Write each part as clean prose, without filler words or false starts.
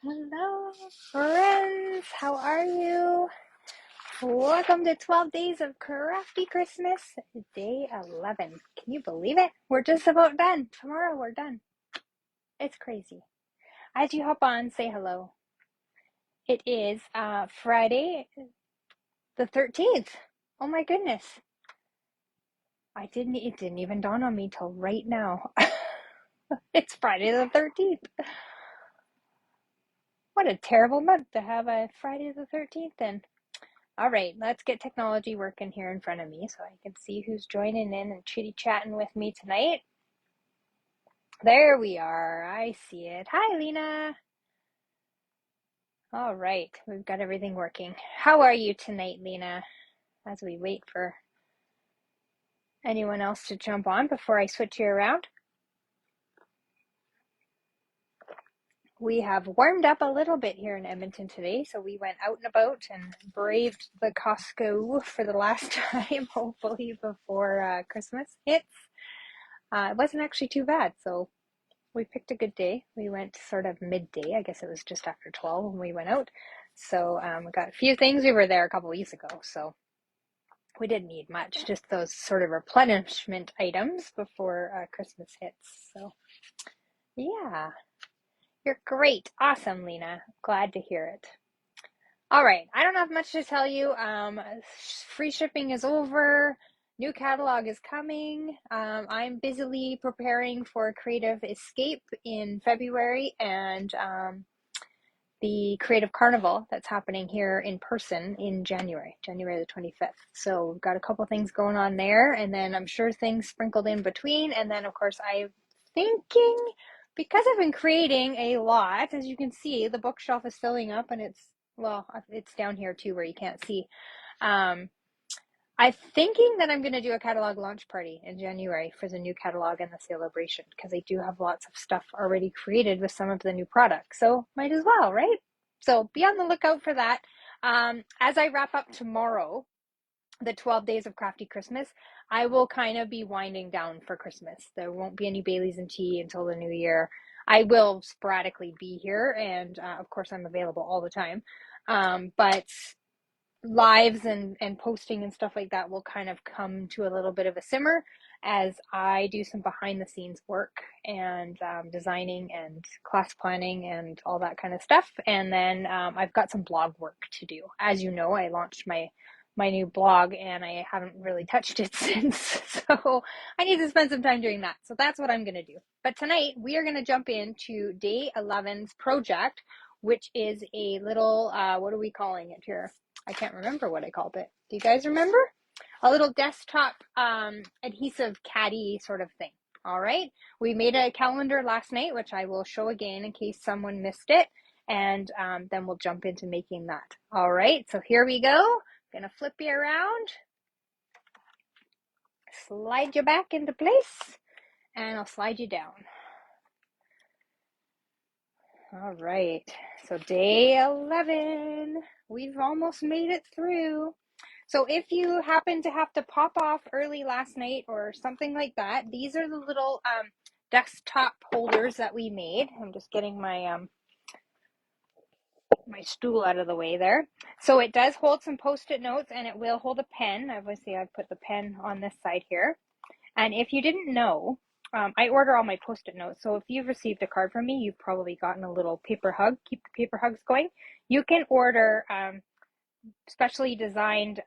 Hello, friends. How are you? Welcome to 12 Days of Crafty Christmas, day 11. Can you believe it? We're just about done. Tomorrow we're done. It's crazy. As you hop on, say hello. It is Friday the 13th. Oh my goodness. It didn't even dawn on me till right now. It's Friday the 13th. What a terrible month to have a Friday the 13th in. All right, let's get technology working here in front of me so I can see who's joining in and chitty-chatting with me tonight. There we are. I see it. Hi, Lena. All right, we've got everything working. How are you tonight, Lena? As we wait for anyone else to jump on before I switch you around. We have warmed up a little bit here in Edmonton today, so we went out and about and braved the Costco for the last time, hopefully before Christmas hits. It wasn't actually too bad, so we picked a good day. We went sort of midday. I guess it was just after 12 when we went out. So we got a few things. We were there a couple weeks ago, so we didn't need much, just those sort of replenishment items before Christmas hits. So yeah. You're great. Awesome, Lena. Glad to hear it. All right. I don't have much to tell you. Free shipping is over. New catalog is coming. I'm busily preparing for Creative Escape in February and the Creative Carnival that's happening here in person in January the 25th. So we've got a couple things going on there, and then I'm sure things sprinkled in between. And then, of course, I'm thinking, because I've been creating a lot, as you can see, the bookshelf is filling up, and it's down here too where you can't see. I'm thinking that I'm going to do a catalog launch party in January for the new catalog and the celebration, because I do have lots of stuff already created with some of the new products. So might as well, right? So be on the lookout for that. As I wrap up tomorrow, the 12 days of Crafty Christmas, I will kind of be winding down for Christmas. There won't be any Baileys and tea until the new year. I will sporadically be here, and of course I'm available all the time. But lives and posting and stuff like that will kind of come to a little bit of a simmer as I do some behind the scenes work and designing and class planning and all that kind of stuff. And then I've got some blog work to do. As you know, I launched my new blog and I haven't really touched it since. So I need to spend some time doing that. So that's what I'm going to do. But tonight we are going to jump into day 11's project, which is a little, what are we calling it here? I can't remember what I called it. Do you guys remember? A little desktop adhesive caddy sort of thing. All right. We made a calendar last night, which I will show again in case someone missed it. And then we'll jump into making that. All right. So here we go. I'm going to flip you around. Slide you back into place. And I'll slide you down. All right. So day 11. We've almost made it through. So if you happen to have to pop off early last night or something like that, these are the little desktop holders that we made. I'm just getting my my stool out of the way there. So it does hold some post-it notes and it will hold a pen. Obviously, I've put the pen on this side here. And if you didn't know, I order all my post-it notes. So if you've received a card from me, you've probably gotten a little paper hug. Keep the paper hugs going. You can order specially designed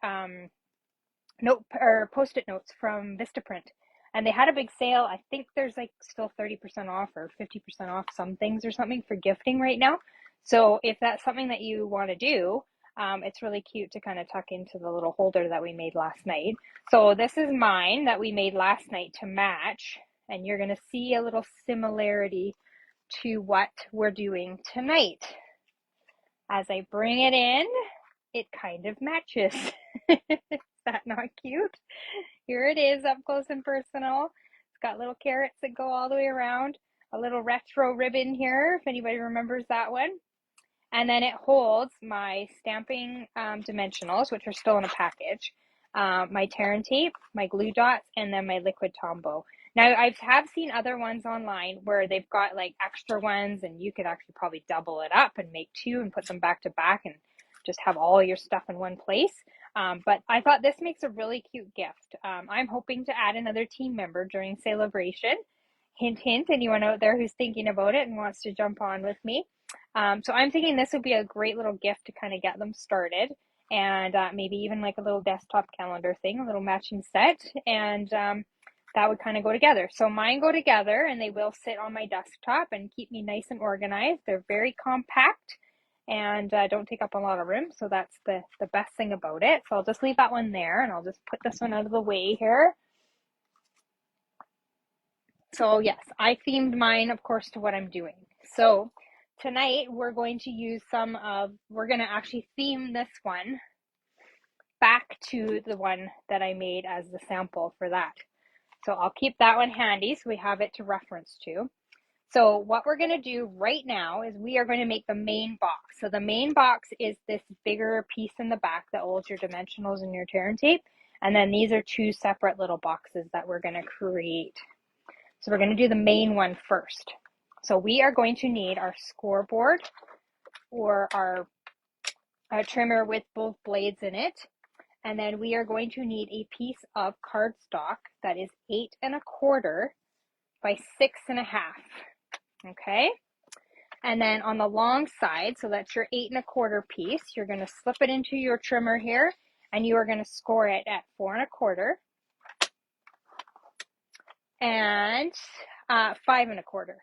note or post-it notes from Vistaprint, and they had a big sale. I think there's like still 30% off or 50% off some things or something for gifting right now. So if that's something that you want to do, it's really cute to kind of tuck into the little holder that we made last night. So this is mine that we made last night to match, and you're going to see a little similarity to what we're doing tonight. As I bring it in, it kind of matches. Is that not cute? Here it is up close and personal. It's got little carrots that go all the way around, a little retro ribbon here, if anybody remembers that one. And then it holds my stamping dimensionals, which are still in a package, my tear and tape, my glue dots, and then my liquid Tombow. Now, I have seen other ones online where they've got like extra ones and you could actually probably double it up and make two and put them back to back and just have all your stuff in one place. But I thought this makes a really cute gift. I'm hoping to add another team member during celebration. Hint, hint, anyone out there who's thinking about it and wants to jump on with me. So I'm thinking this would be a great little gift to kind of get them started. And maybe even like a little desktop calendar thing, a little matching set. And that would kind of go together. So mine go together and they will sit on my desktop and keep me nice and organized. They're very compact and don't take up a lot of room. So that's the best thing about it. So I'll just leave that one there and I'll just put this one out of the way here. So yes, I themed mine, of course, to what I'm doing. So tonight we're going to use we're going to actually theme this one back to the one that I made as the sample for that. So I'll keep that one handy so we have it to reference to. So what we're going to do right now is we are going to make the main box. So the main box is this bigger piece in the back that holds your dimensionals and your tear and tape. And then these are two separate little boxes that we're going to create. So we're going to do the main one first. So we are going to need our scoreboard or our trimmer with both blades in it. And then we are going to need a piece of cardstock that is 8 1/4 by 6 1/2. Okay. And then on the long side, so that's your 8 1/4 piece, you're going to slip it into your trimmer here and you are going to score it at 4 1/4 and 5 1/4.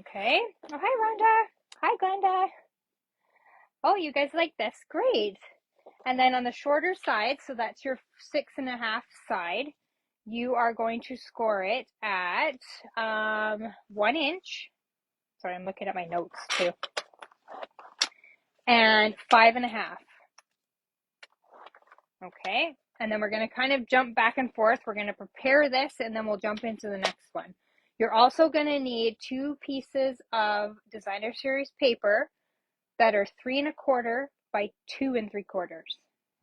Okay. Oh, hi, Rhonda. Hi, Glenda. Oh, you guys like this? Great. And then on the shorter side, so that's your 6 1/2 side, you are going to score it at 1 inch. Sorry, I'm looking at my notes too. And 5 1/2. Okay. And then we're going to kind of jump back and forth. We're going to prepare this and then we'll jump into the next one. You're also going to need 2 pieces of designer series paper that are 3 1/4 by 2 3/4.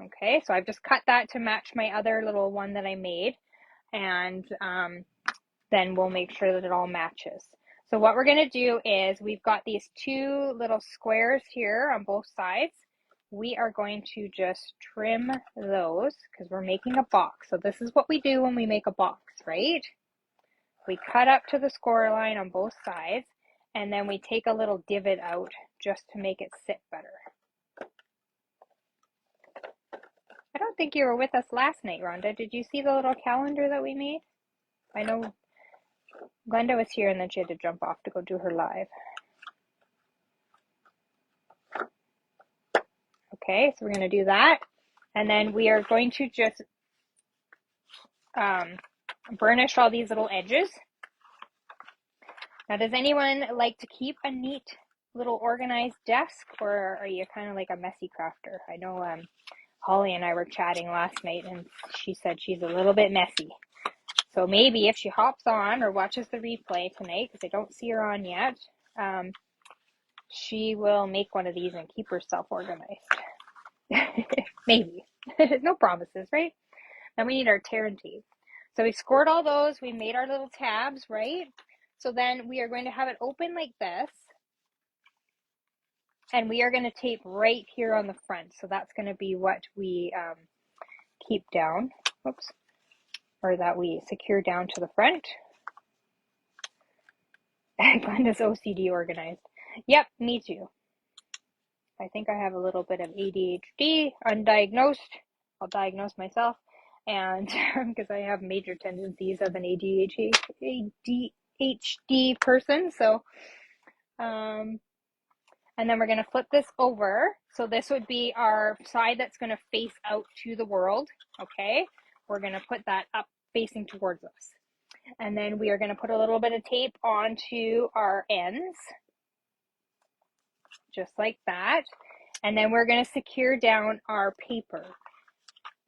Okay, so I've just cut that to match my other little one that I made, and then we'll make sure that it all matches. So what we're going to do is we've got these 2 little squares here on both sides. We are going to just trim those because we're making a box. So this is what we do when we make a box, right? We cut up to the score line on both sides, and then we take a little divot out just to make it sit better. I don't think you were with us last night, Rhonda. Did you see the little calendar that we made? I know Glenda was here and then she had to jump off to go do her live. Okay, so we're going to do that. And then we are going to just burnish all these little edges. Now, does anyone like to keep a neat little organized desk, or are you kind of like a messy crafter? I know Holly and I were chatting last night and she said she's a little bit messy. So maybe if she hops on or watches the replay tonight, because I don't see her on yet, she will make one of these and keep herself organized. Maybe. No promises, right? Then we need our tear and tape. So we scored all those. We made our little tabs, right? So then we are going to have it open like this. And we are going to tape right here on the front. So that's going to be what we keep down. Oops. Or that we secure down to the front. Glenda's OCD organized. Yep, me too. I think I have a little bit of ADHD, undiagnosed. I'll diagnose myself. And because I have major tendencies of an ADHD person. So, and then we're going to flip this over. So this would be our side that's going to face out to the world. Okay. We're going to put that up facing towards us. And then we are going to put a little bit of tape onto our ends. Just like that. And then we're going to secure down our paper.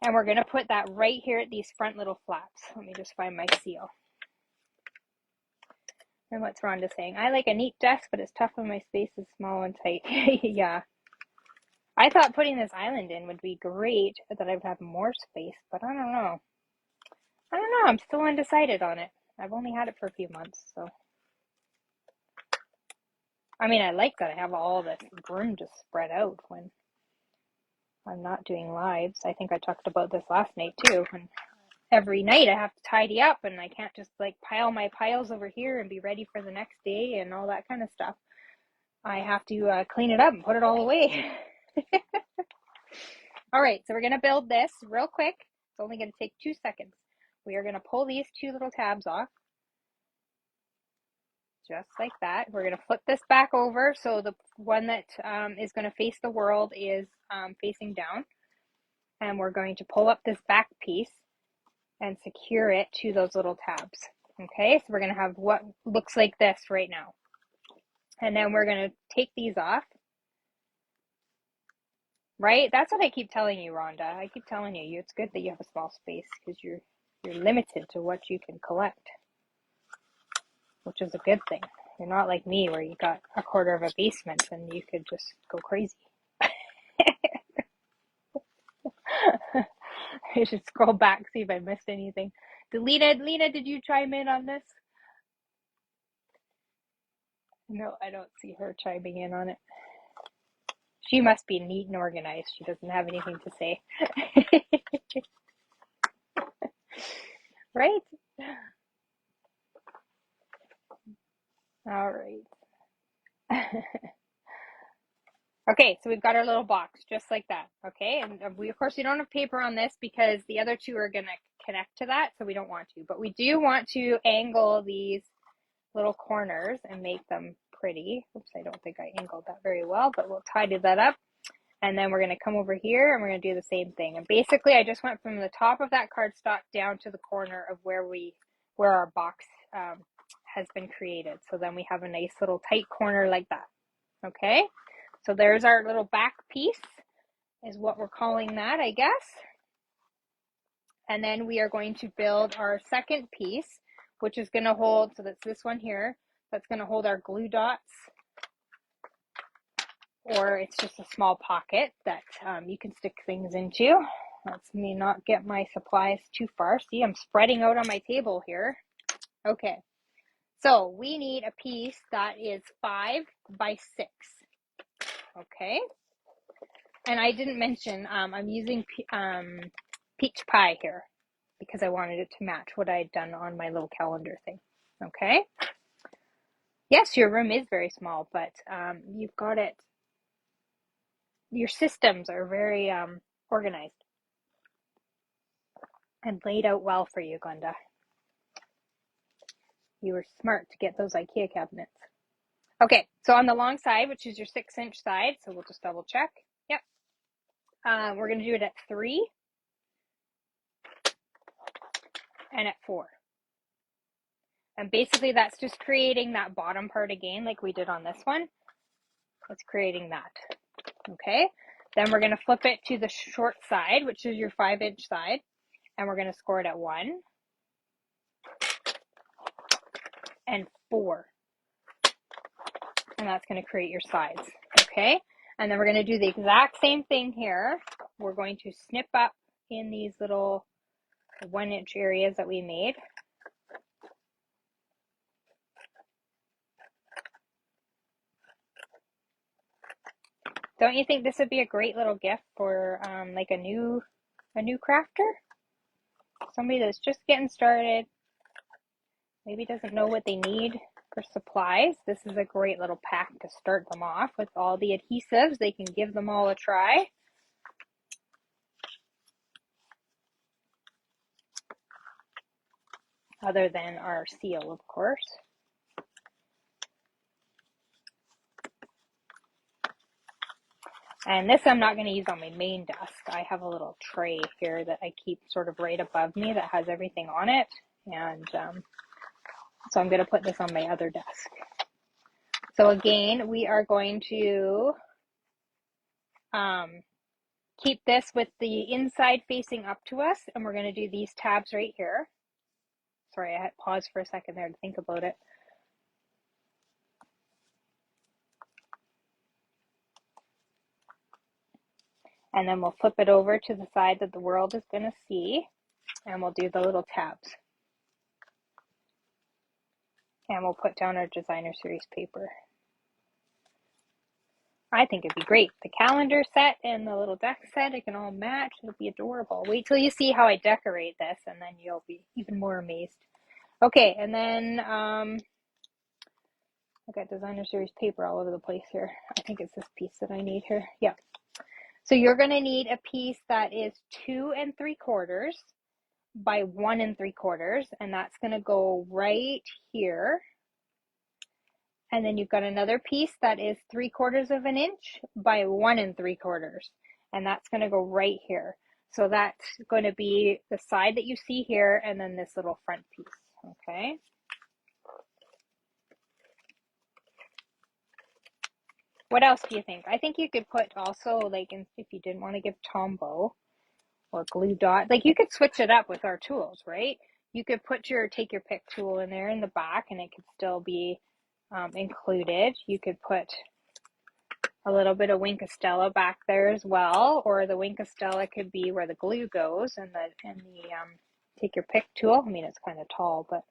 And we're going to put that right here at these front little flaps. Let me just find my seal. And what's Rhonda saying? I like a neat desk, but it's tough when my space is small and tight. Yeah. I thought putting this island in would be great, that I would have more space, but I don't know. I don't know, I'm still undecided on it. I've only had it for a few months, so. I mean, I like that I have all this room to spread out when I'm not doing lives. I think I talked about this last night too. And every night I have to tidy up and I can't just like pile my piles over here and be ready for the next day and all that kind of stuff. I have to clean it up and put it all away. All right, so we're going to build this real quick. It's only going to take 2 seconds. We are going to pull these 2 little tabs off. Just like that. We're going to flip this back over so the one that is going to face the world is facing down. And we're going to pull up this back piece and secure it to those little tabs. Okay, so we're going to have what looks like this right now. And then we're going to take these off. Right? That's what I keep telling you, Rhonda. I keep telling you, it's good that you have a small space because you're limited to what you can collect, which is a good thing. You're not like me where you got a quarter of a basement and you could just go crazy. I should scroll back, see if I missed anything. Lena, did you chime in on this? No, I don't see her chiming in on it. She must be neat and organized. She doesn't have anything to say. Right? All right. Okay, so we've got our little box just like that. Okay, and we of course we don't have paper on this because the other 2 are going to connect to that, so we don't want to. But we do want to angle these little corners and make them pretty. Oops, I don't think I angled that very well, but we'll tidy that up. And then we're going to come over here and we're going to do the same thing. And basically I just went from the top of that cardstock down to the corner of where our box has been created. So then we have a nice little tight corner like that. Okay, so there's our little back piece is what we're calling that, I guess. And then we are going to build our second piece, which is going to hold, so that's this one here, that's going to hold our glue dots, or it's just a small pocket that you can stick things into. Let's me not get my supplies too far. See, I'm spreading out on my table here. Okay, so we need a piece that is 5 by 6. Okay, and I didn't mention I'm using peach pie here because I wanted it to match what I had done on my little calendar thing. Okay, yes, your room is very small, but you've got it, your systems are very organized and laid out well for you, Glenda. You were smart to get those IKEA cabinets. Okay, so on the long side, which is your 6-inch side, so we'll just double check. Yep. We're going to do it at 3 and at 4. And basically that's just creating that bottom part again like we did on this one. It's creating that. Okay, then we're going to flip it to the short side, which is your 5-inch side, and we're going to score it at 1 and 4. And that's going to create your sides. Okay, and then we're going to do the exact same thing here. We're going to snip up in these little 1-inch areas that we made. Don't you think this would be a great little gift for like a new crafter? Somebody that's just getting started, maybe doesn't know what they need for supplies. This is a great little pack to start them off with all the adhesives. They can give them all a try. Other than our seal, of course. And this I'm not going to use on my main desk. I have a little tray here that I keep sort of right above me that has everything on it. And so I'm going to put this on my other desk. So again, we are going to keep this with the inside facing up to us. And we're going to do these tabs right here. Sorry, I had paused for a second there to think about it. And then we'll flip it over to the side that the world is going to see. And we'll do the little tabs. And we'll put down our designer series paper. I think it'd be great. The calendar set and the little deck set, it can all match. It'll be adorable. Wait till you see how I decorate this, and then you'll be even more amazed. Okay, and then I got designer series paper all over the place here. I think it's this piece that I need here. Yeah. So you're going to need a piece that is 2 3/4 by 1 3/4, and that's going to go right here. And then you've got another piece that is 3/4 of an inch by 1 3/4, and that's going to go right here. So that's going to be the side that you see here, and then this little front piece. Okay. What else do you think? I think you could put also, like, if you didn't want to give Tombow or glue dot, like, you could switch it up with our tools, right? You could put your take your pick tool in there in the back, and it could still be included. You could put a little bit of Wink of Stella back there as well, or the Wink of Stella could be where the glue goes, and the take your pick tool. I mean, it's kind of tall, but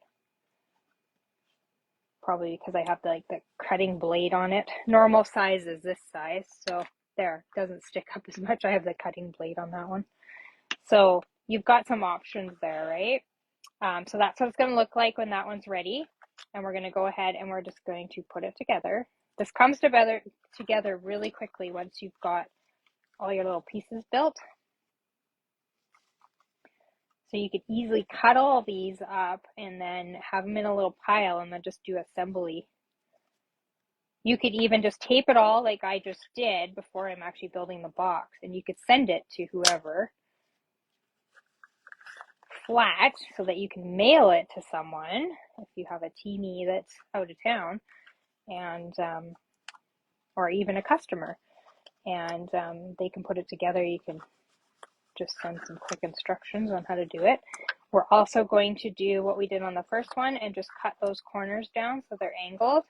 probably because I have the cutting blade on it. Normal size is this size, so there, doesn't stick up as much. I have the cutting blade on that one. So you've got some options there, right? So that's what it's going to look like when that one's ready. And we're going to go ahead and we're just going to put it together. This comes together really quickly once you've got all your little pieces built. So you could easily cut all these up and then have them in a little pile and then just do assembly. You could even just tape it all like I just did before I'm actually building the box, and you could send it to whoever flat so that you can mail it to someone if you have a teenie that's out of town, and or even a customer, and they can put it together. You can just send some quick instructions on how to do it. We're also going to do what we did on the first one and just cut those corners down so they're angled.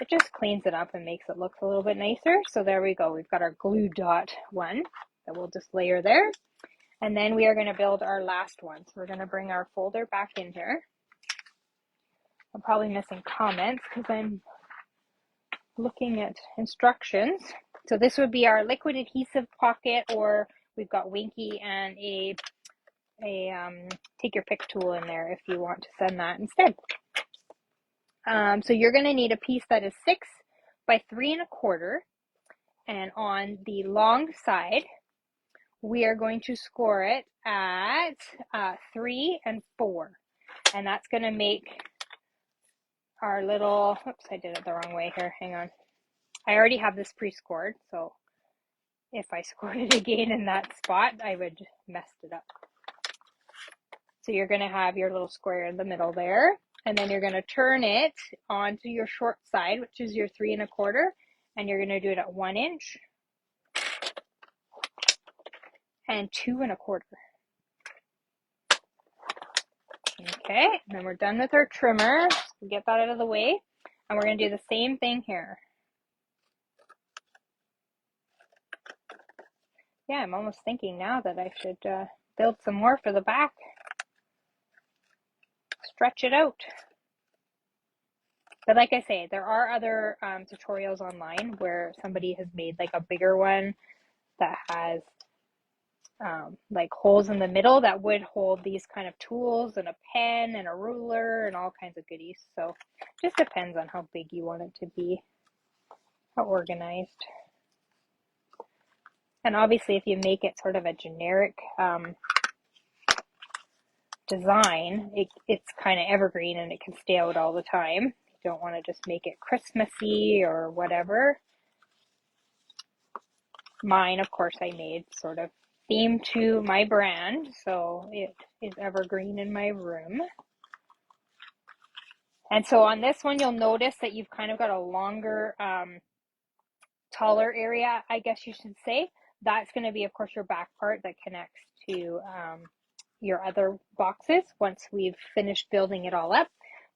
It just cleans it up and makes it look a little bit nicer. So there we go. We've got our glue dot one that we'll just layer there. And then we are going to build our last one. So we're going to bring our folder back in here. I'm probably missing comments because I'm looking at instructions. So this would be our liquid adhesive pocket, or we've got Winky and a take your pick tool in there if you want to send that instead. So you're going to need a piece that is 6 by 3 1/4, and on the long side we are going to score it at 3 4, and that's going to make our little, oops, I did it the wrong way here, hang on. I already have this pre-scored, so if I scored it again in that spot, I would mess it up. So you're going to have your little square in the middle there, and then you're going to turn it onto your short side, which is your 3 1/4, and you're going to do it at 1 inch and 2 1/4. Okay, and then we're done with our trimmer. We'll get that out of the way, and we're going to do the same thing here. Yeah, I'm almost thinking now that I should build some more for the back. Stretch it out. But like I say, there are other tutorials online where somebody has made like a bigger one that has like holes in the middle that would hold these kind of tools and a pen and a ruler and all kinds of goodies. So just depends on how big you want it to be, how organized. And obviously if you make it sort of a generic design, it's kind of evergreen and it can stay out all the time. You don't want to just make it Christmassy or whatever. Mine, of course, I made sort of themed to my brand, so it is evergreen in my room. And so on this one, you'll notice that you've kind of got a longer, taller area, I guess you should say. That's going to be, of course, your back part that connects to your other boxes once we've finished building it all up.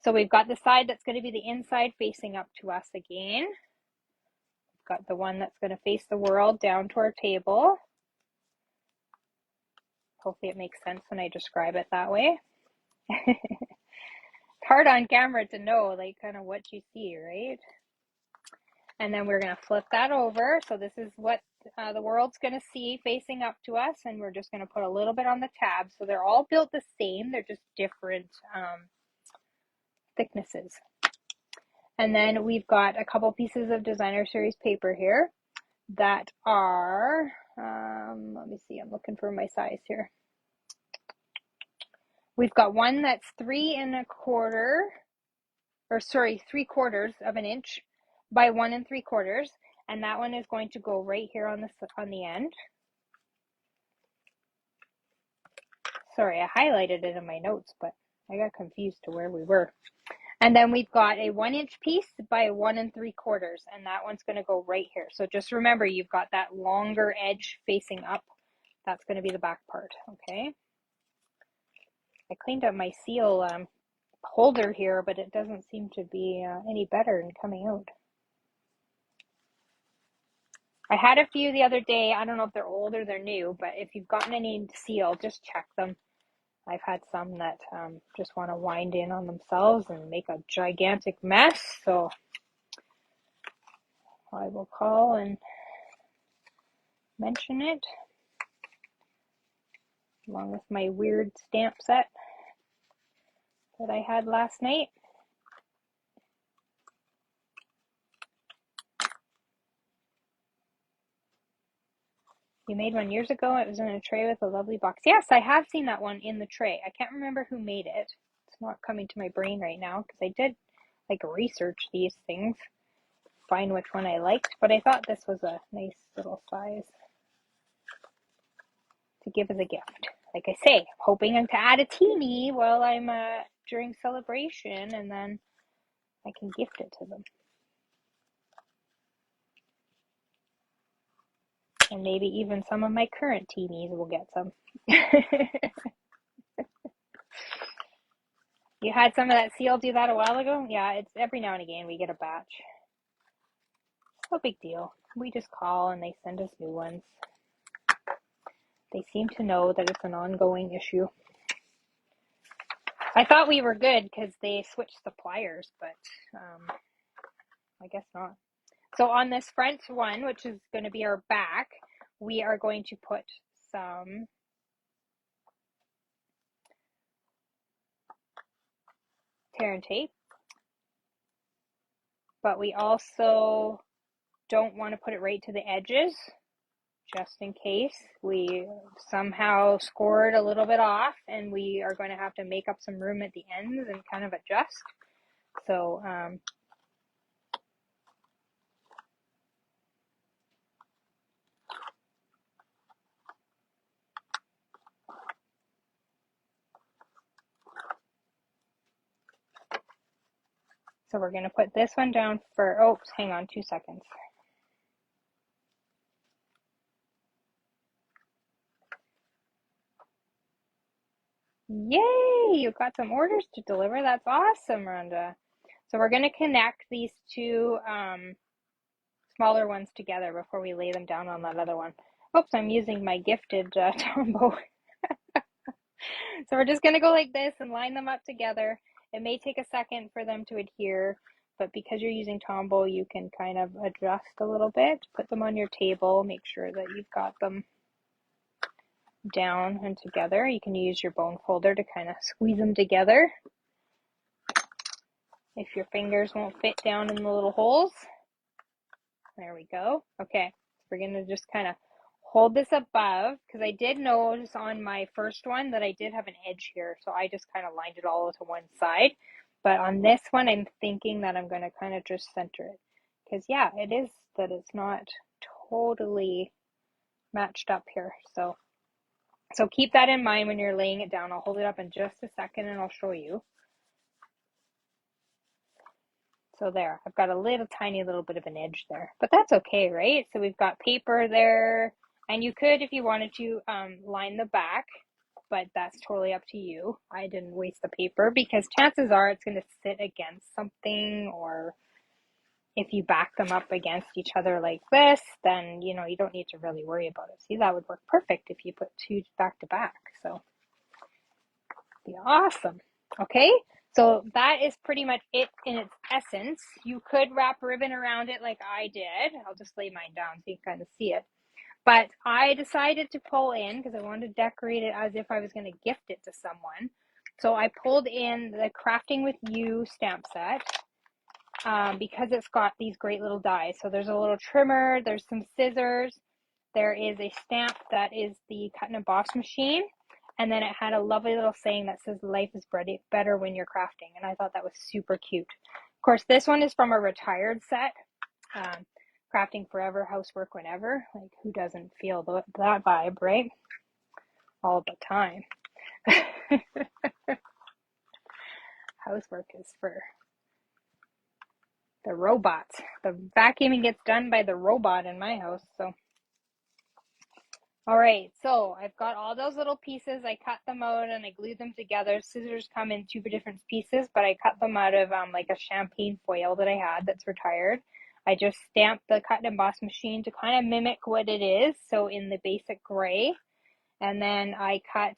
So we've got the side that's going to be the inside facing up to us again. We've got the one that's going to face the world down to our table. Hopefully it makes sense when I describe it that way. It's hard on camera to know like kind of what you see, right? And then we're going to flip that over. So this is what the world's going to see facing up to us. And we're just going to put a little bit on the tab. So they're all built the same. They're just different thicknesses. And then we've got a couple pieces of designer series paper here that are, let me see, I'm looking for my size here. We've got one that's 3 3/4 of an inch by 1 3/4, and that one is going to go right here on the end. Sorry, I highlighted it in my notes, but I got confused to where we were. And then we've got a 1-inch piece by 1 3/4, and that one's going to go right here. So just remember, you've got that longer edge facing up. That's going to be the back part, okay? I cleaned up my seal holder here, but it doesn't seem to be any better in coming out. I had a few the other day. I don't know if they're old or they're new, but if you've gotten any seal, just check them. I've had some that just want to wind in on themselves and make a gigantic mess. So I will call and mention it along with my weird stamp set that I had last night. You made one years ago. It was in a tray with a lovely box. Yes, I have seen that one in the tray. I can't remember who made it. It's not coming to my brain right now because I did like research these things, find which one I liked, but I thought this was a nice little size to give as a gift. Like I say, hoping to add a teeny while I'm during celebration, and then I can gift it to them. And maybe even some of my current teenies will get some. You had some of that seal do that a while ago? Yeah, it's every now and again we get a batch. No big deal. We just call and they send us new ones. They seem to know that it's an ongoing issue. I thought we were good because they switched suppliers, but I guess not. So on this front one, which is going to be our back, we are going to put some tear and tape, but we also don't want to put it right to the edges, just in case we somehow scored a little bit off and we are going to have to make up some room at the ends and kind of adjust. So so we're going to put this one down for, oops, hang on 2 seconds. Yay, you got some orders to deliver. That's awesome, Rhonda. So we're going to connect these two smaller ones together before we lay them down on that other one. Oops, I'm using my gifted Tombow. So we're just going to go like this and line them up together. It may take a second for them to adhere, but because you're using Tombow, you can kind of adjust a little bit. Put them on your table. Make sure that you've got them down and together. You can use your bone folder to kind of squeeze them together if your fingers won't fit down in the little holes. There we go. Okay, we're going to just kind of hold this above, because I did notice on my first one that I did have an edge here, so I just kind of lined it all to one side. But on this one, I'm thinking that I'm going to kind of just center it, because yeah, it is that it's not totally matched up here. So keep that in mind when you're laying it down. I'll hold it up in just a second and I'll show you. So there, I've got a little tiny little bit of an edge there, but that's okay, right? So we've got paper there, and you could, if you wanted to, line the back, but that's totally up to you. I didn't waste the paper because chances are it's going to sit against something, or if you back them up against each other like this, then, you know, you don't need to really worry about it. See, that would work perfect if you put two back to back. So, be awesome. Okay, so that is pretty much it in its essence. You could wrap ribbon around it like I did. I'll just lay mine down so you can kind of see it. But I decided to pull in because I wanted to decorate it as if I was going to gift it to someone. So I pulled in the Crafting with You stamp set because it's got these great little dies. So there's a little trimmer, there's some scissors, there is a stamp that is the cut and emboss machine, and then it had a lovely little saying that says life is better when you're crafting, and I thought that was super cute. Of course, this one is from a retired set. Crafting forever, housework whenever. Like, who doesn't feel that vibe, right? All the time. Housework is for the robots. The vacuuming gets done by the robot in my house, so. All right, so I've got all those little pieces. I cut them out and I glued them together. Scissors come in two different pieces, but I cut them out of like a champagne foil that I had that's retired. I just stamped the cut and emboss machine to kind of mimic what it is, so in the basic gray. And then I cut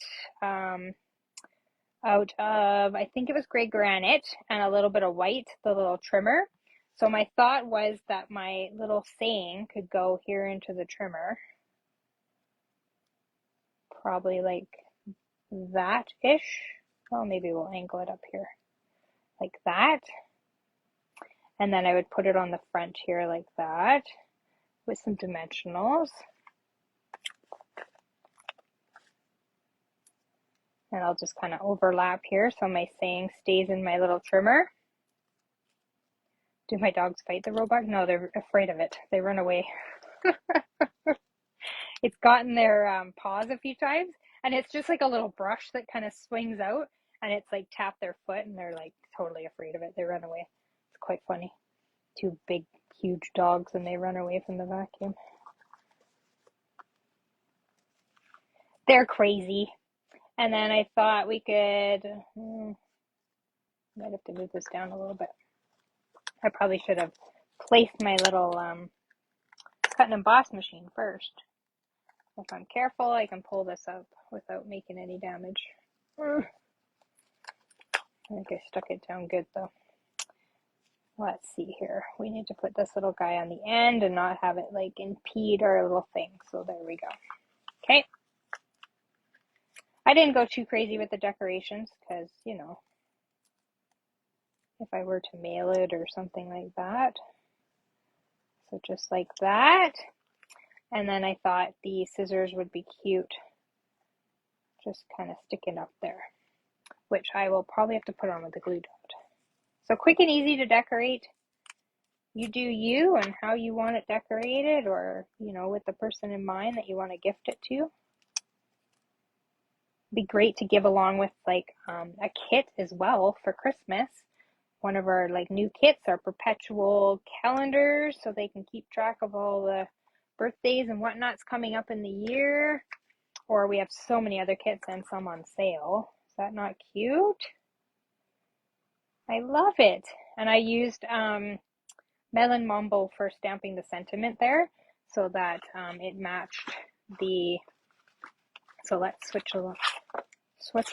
out of, I think it was gray granite and a little bit of white, the little trimmer. So my thought was that my little saying could go here into the trimmer. Probably like that-ish. Well, maybe we'll angle it up here like that. And then I would put it on the front here like that with some dimensionals. And I'll just kind of overlap here so my saying stays in my little trimmer. Do my dogs fight the robot? No, they're afraid of it. They run away. It's gotten their paws a few times, and it's just like a little brush that kind of swings out, and it's like tap their foot, and they're like totally afraid of it. They run away. It's quite funny. Two big, huge dogs, and they run away from the vacuum. They're crazy. And then I thought we could, might have to move this down a little bit. I probably should have placed my little cut and emboss machine first. If I'm careful, I can pull this up without making any damage. I think I stuck it down good though. Let's see here. We need to put this little guy on the end and not have it like impede our little thing. So there we go. Okay. I didn't go too crazy with the decorations because, you know, if I were to mail it or something like that. So just like that. And then I thought the scissors would be cute. Just kind of sticking up there, which I will probably have to put on with the glue dot. So quick and easy to decorate. You do you and how you want it decorated, or, you know, with the person in mind that you want to gift it to. Be great to give along with like a kit as well for Christmas. One of our like new kits are perpetual calendars, so they can keep track of all the birthdays and whatnot's coming up in the year. Or we have so many other kits and some on sale. Is that not cute? I love it. And I used Melon Mambo for stamping the sentiment there so that it matched the, so let's switch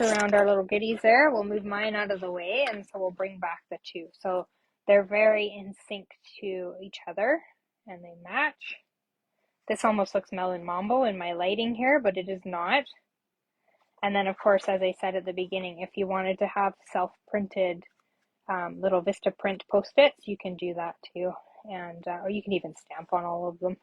around our little goodies there. We'll move mine out of the way, and so we'll bring back the two. So they're very in sync to each other and they match. This almost looks Melon Mambo in my lighting here, but it is not. And then, of course, as I said at the beginning, if you wanted to have self-printed little Vistaprint Post-its, you can do that too. And or you can even stamp on all of them.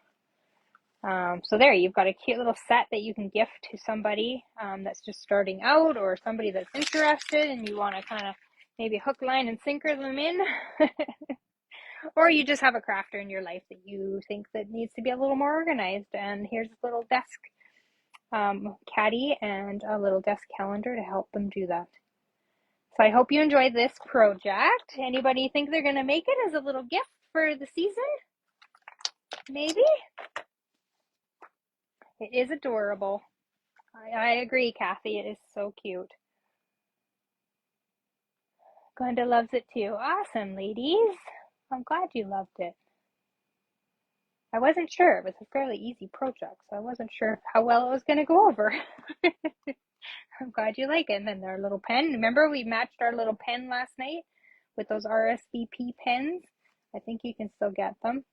So there, you've got a cute little set that you can gift to somebody that's just starting out, or somebody that's interested and you want to kind of maybe hook, line, and sinker them in. Or you just have a crafter in your life that you think that needs to be a little more organized, and here's a little desk caddy and a little desk calendar to help them do that. So I hope you enjoyed this project. Anybody think they're going to make it as a little gift for the season? Maybe? It is adorable. I agree, Kathy. It is so cute. Glenda loves it too. Awesome, ladies. I'm glad you loved it. I wasn't sure. It was a fairly easy project, so I wasn't sure how well it was going to go over. I'm glad you like it. And then our little pen. Remember we matched our little pen last night with those RSVP pens? I think you can still get them.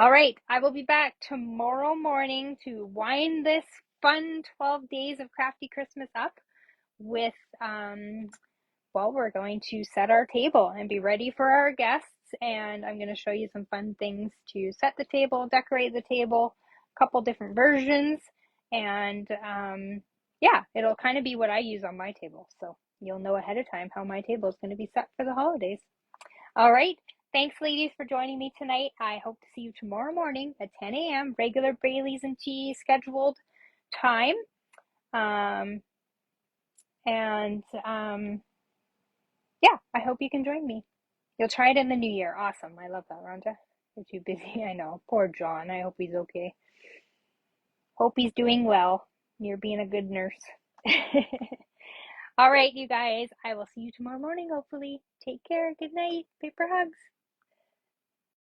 All right, I will be back tomorrow morning to wind this fun 12 days of Crafty Christmas up with, well, we're going to set our table and be ready for our guests. And I'm going to show you some fun things to set the table, decorate the table, a couple different versions. And yeah, it'll kind of be what I use on my table. So you'll know ahead of time how my table is going to be set for the holidays. All right. Thanks, ladies, for joining me tonight. I hope to see you tomorrow morning at 10 a.m., regular Bailey's and Tea scheduled time. Yeah, I hope you can join me. You'll try it in the new year. Awesome. I love that, Rhonda. You're too busy. I know. Poor John. I hope he's okay. Hope he's doing well. You're being a good nurse. All right, you guys. I will see you tomorrow morning, hopefully. Take care. Good night. Paper hugs.